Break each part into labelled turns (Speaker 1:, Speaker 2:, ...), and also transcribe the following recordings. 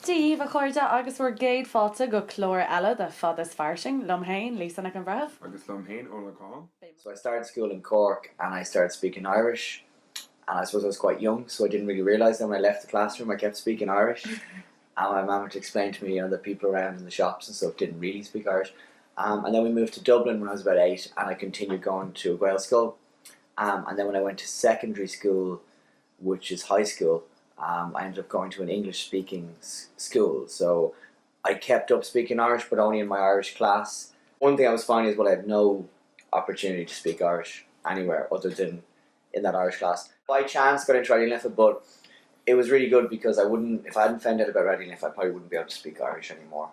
Speaker 1: Díomh a chuirde agus bhfuair géad fáilte go chlór eile de fad is farsing, Lumhain, Lisa ac an bhreth.
Speaker 2: Agus Lumhain, Ola Call.
Speaker 3: So I started school in Cork and I started speaking Irish. And I suppose I was quite young, so I didn't really realise that when I left the classroom I kept speaking Irish. And my mum had to explain to me, that people around in the shops and stuff didn't really speak Irish. And then we moved to Dublin when I was about 8, and I continued going to Gael school. And then when I went to secondary school, which is high school, I ended up going to an English-speaking school. So I kept up speaking Irish, but only in my Irish class. One thing I was finding is, I had no opportunity to speak Irish anywhere other than in that Irish class. By chance got into LENIHAN, but it was really good because if I hadn't found out about LENIHAN, I probably wouldn't be able to speak Irish anymore.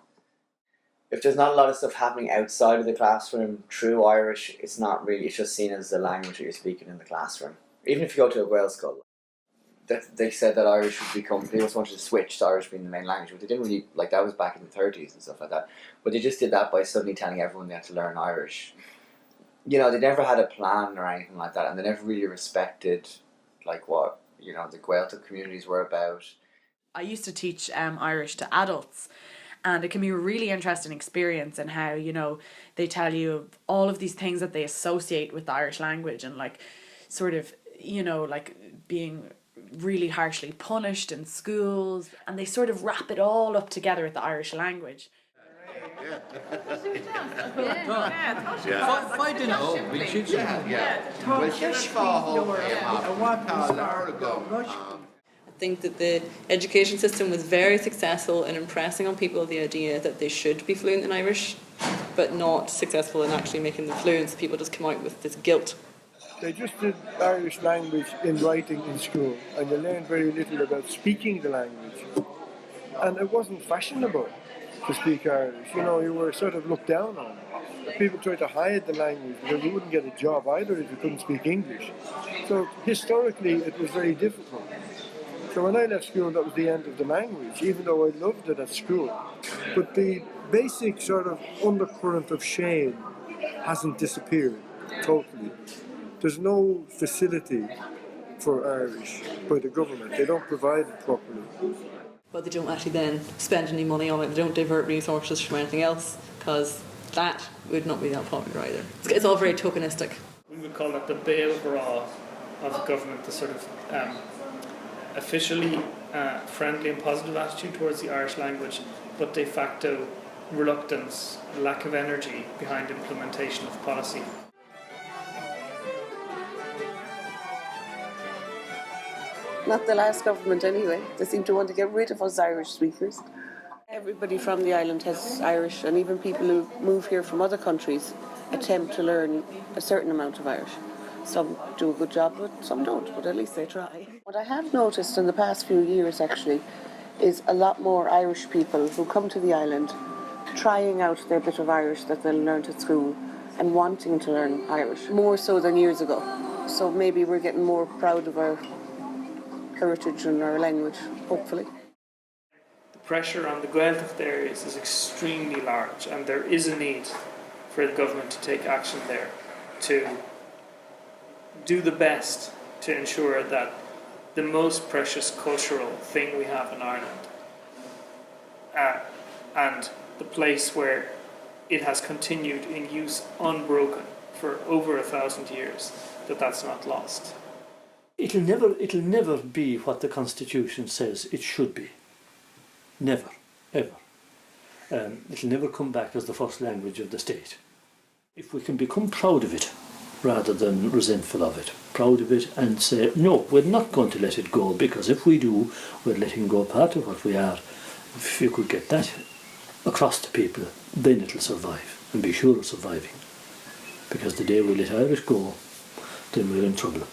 Speaker 3: If there's not a lot of stuff happening outside of the classroom through Irish, it's just seen as the language that you're speaking in the classroom. Even if you go to a Gael school, they said that Irish would become, they just wanted to switch to Irish being the main language, but they didn't really, that was back in the 30s and stuff like that. But they just did that by suddenly telling everyone they had to learn Irish. They never had a plan or anything like that, and they never really respected what the Gaeltacht communities were about.
Speaker 1: I used to teach Irish to adults, and it can be a really interesting experience in how they tell you all of these things that they associate with the Irish language, and being really harshly punished in schools, and they sort of wrap it all up together with the Irish language.
Speaker 4: I think that the education system was very successful in impressing on people the idea that they should be fluent in Irish, but not successful in actually making them fluent, so people just come out with this guilt.
Speaker 5: They just did Irish language in writing in school, and they learned very little about speaking the language. And it wasn't fashionable to speak Irish. You were sort of looked down on. People tried to hide the language because you wouldn't get a job either if you couldn't speak English. So historically it was very difficult. So when I left school, that was the end of the language, even though I loved it at school. But the basic sort of undercurrent of shame hasn't disappeared totally. There's no facility for Irish by the government. They don't provide it properly.
Speaker 4: But they don't actually then spend any money on it. They don't divert resources from anything else, because that would not be that popular either. It's all very tokenistic.
Speaker 6: We would call it the bail bra of the government, the sort of officially friendly and positive attitude towards the Irish language, but de facto reluctance, lack of energy behind implementation of policy.
Speaker 7: Not the last government anyway. They seem to want to get rid of us Irish speakers. Everybody from the island has Irish, and even people who move here from other countries attempt to learn a certain amount of Irish. Some do a good job, but some don't, but at least they try. What I have noticed in the past few years actually is a lot more Irish people who come to the island trying out their bit of Irish that they'll learn at school and wanting to learn Irish, more so than years ago. So maybe we're getting more proud of our heritage and our language, hopefully.
Speaker 6: The pressure on the Gaeltacht areas is extremely large, and there is a need for the government to take action there to do the best to ensure that the most precious cultural thing we have in Ireland and the place where it has continued in use unbroken for over 1,000 years, that's not lost.
Speaker 8: It'll never be what the Constitution says it should be. Never, ever. It'll never come back as the first language of the state. If we can become proud of it, rather than resentful of it, proud of it and say, no, we're not going to let it go, because if we do, we're letting go part of what we are. If you could get that across to people, then it'll survive, and be sure of surviving. Because the day we let Irish go, then we're in trouble.